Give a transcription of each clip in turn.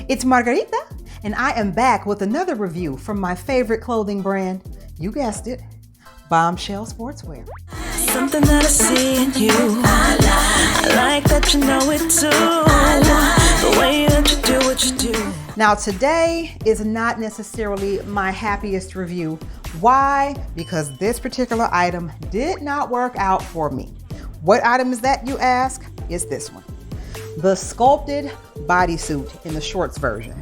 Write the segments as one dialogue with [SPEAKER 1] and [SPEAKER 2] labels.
[SPEAKER 1] It's Margarita, and I am back with another review from my favorite clothing brand. You guessed it, Bombshell Sportswear.
[SPEAKER 2] Something that I see in you, I like that you know it too, the way that you do what you do.
[SPEAKER 1] Now today is not necessarily my happiest review. Why? Because this particular item did not work out for me. What item is that, you ask? It's this one. The Sculpted bodysuit in the shorts version.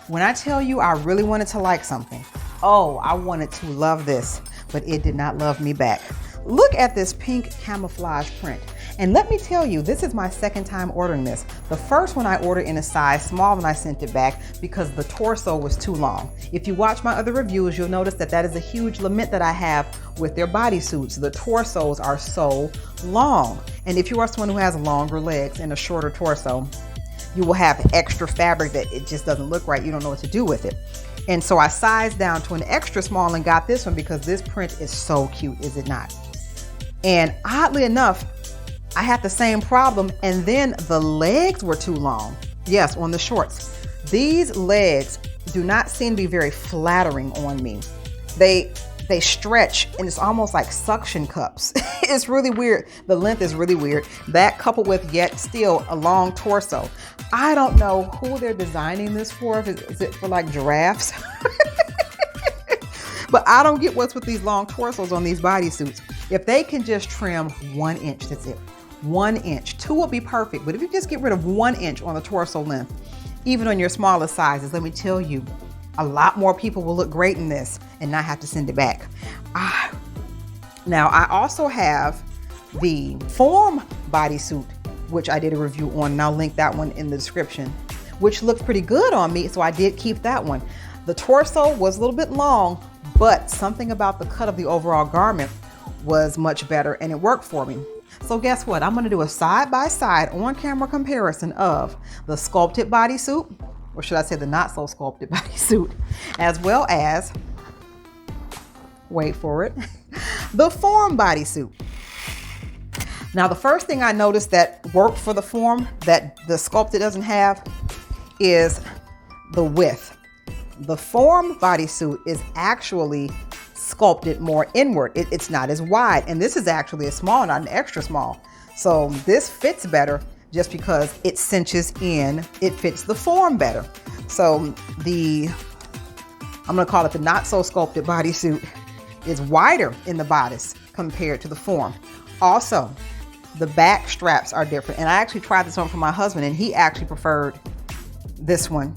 [SPEAKER 1] When I tell you I really wanted to like something, I wanted to love this, but it did not love me back. Look at this pink camouflage print. And let me tell you, this is my second time ordering this. The first one I ordered in a size small and I sent it back because the torso was too long. If you watch my other reviews, you'll notice that that is a huge lament that I have with their bodysuits. The torsos are so long. And if you are someone who has longer legs and a shorter torso, you will have extra fabric that it just doesn't look right. You don't know what to do with it. And so I sized down to an extra small and got this one because this print is so cute, is it not? And oddly enough, I had the same problem, and then the legs were too long. Yes, on the shorts. These legs do not seem to be very flattering on me. They stretch, and it's almost like suction cups. It's really weird. The length is really weird. That coupled with yet still a long torso. I don't know who they're designing this for. Is it for like giraffes? But I don't get what's with these long torsos on these bodysuits. If they can just trim 1 inch, that's it. 1 inch. 2 would be perfect, but if you just get rid of 1 inch on the torso length, even on your smallest sizes, let me tell you, a lot more people will look great in this and not have to send it back. Now, I also have the Form bodysuit, which I did a review on, and I'll link that one in the description, which looks pretty good on me, so I did keep that one. The torso was a little bit long, but something about the cut of the overall garment was much better, and it worked for me. So guess what? I'm going to do a side-by-side on-camera comparison of the Sculpted bodysuit, or should I say the not-so-sculpted bodysuit, as well as, wait for it, the Form bodysuit. Now, the first thing I noticed that worked for the Form that the Sculpted doesn't have is the width. The Form bodysuit is actually sculpted more inward. It's not as wide, and this is actually a small, not an extra small. So this fits better just because it cinches in. It fits the Form better. So I'm gonna call it the not so sculpted bodysuit, is wider in the bodice compared to the Form. Also, the back straps are different, and I actually tried this one for my husband, and he actually preferred this one,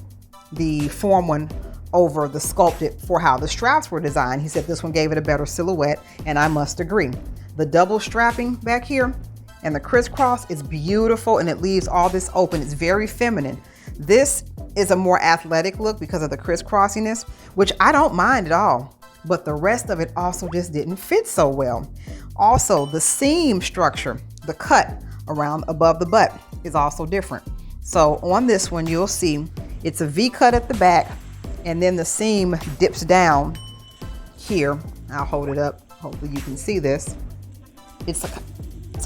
[SPEAKER 1] the Form one, over the Sculpted for how the straps were designed. He said this one gave it a better silhouette, and I must agree. The double strapping back here and the crisscross is beautiful, and it leaves all this open. It's very feminine. This is a more athletic look because of the crisscrossiness, which I don't mind at all, but the rest of it also just didn't fit so well. Also, the seam structure, the cut around above the butt is also different. So on this one, you'll see it's a V cut at the back, and then the seam dips down here. I'll hold it up. Hopefully you can see this. It's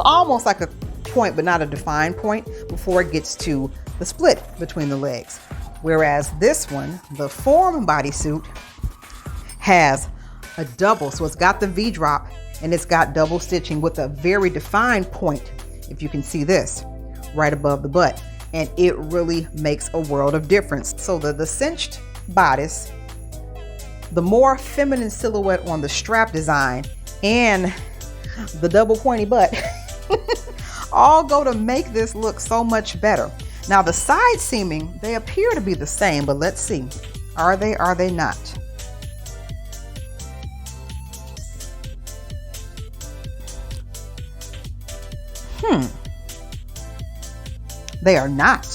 [SPEAKER 1] almost like a point, but not a defined point before it gets to the split between the legs. Whereas this one, the Form bodysuit, has a double. So it's got the V drop and it's got double stitching with a very defined point, if you can see this, right above the butt. And it really makes a world of difference. So the cinched bodice, the more feminine silhouette on the strap design, and the double pointy butt all go to make this look so much better. Now the side seaming, they appear to be the same, but let's see. Are they not? They are not.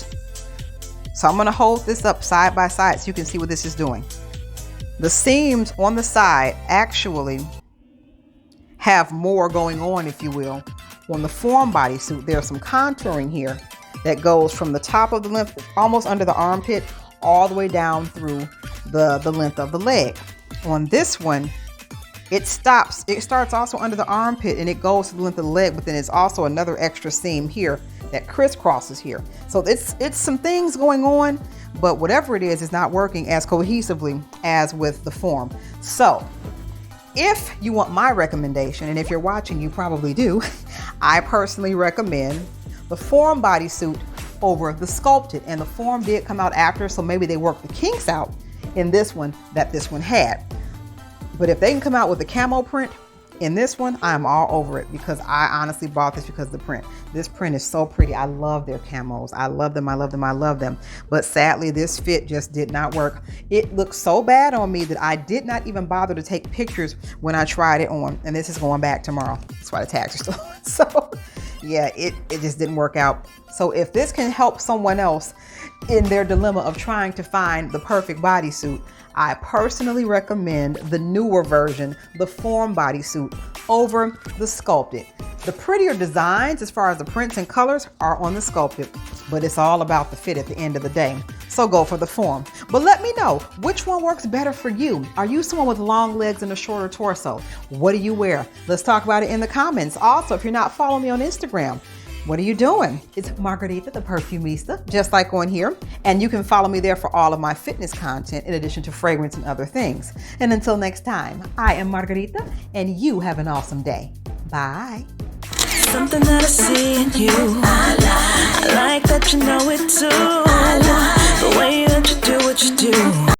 [SPEAKER 1] So I'm going to hold this up side by side so you can see what this is doing. The seams on the side actually have more going on, if you will. On the Form bodysuit, there's some contouring here that goes from the top of the length, almost under the armpit, all the way down through the length of the leg. On this one, it stops. It starts also under the armpit and it goes to the length of the leg, but then it's also another extra seam here that crisscrosses here. So it's some things going on, but whatever it is, it's not working as cohesively as with the form. So if you want my recommendation, and if you're watching, you probably do, I personally recommend the form bodysuit over the sculpted. And the form did come out after, so maybe they worked the kinks out in this one that this one had. But if they can come out with the camo print in this one, I'm all over it, because I honestly bought this because of the print. This print is so pretty. I love their camos. I love them. I love them. I love them. But sadly, this fit just did not work. It looked so bad on me that I did not even bother to take pictures when I tried it on. And this is going back tomorrow. That's why the tags are still on. So yeah, it just didn't work out. So if this can help someone else in their dilemma of trying to find the perfect bodysuit, I personally recommend the newer version, the form bodysuit, over the sculpted. The prettier designs as far as the prints and colors are on the sculpted, but it's all about the fit at the end of the day. So go for the form. But let me know, which one works better for you? Are you someone with long legs and a shorter torso? What do you wear? Let's talk about it in the comments. Also, if you're not following me on Instagram, what are you doing? It's Margarita, the Perfumista, just like on here. And you can follow me there for all of my fitness content, in addition to fragrance and other things. And until next time, I am Margarita, and you have an awesome day. Bye.
[SPEAKER 2] Something that I see in you. I like that you know it too. The way that you do what you do.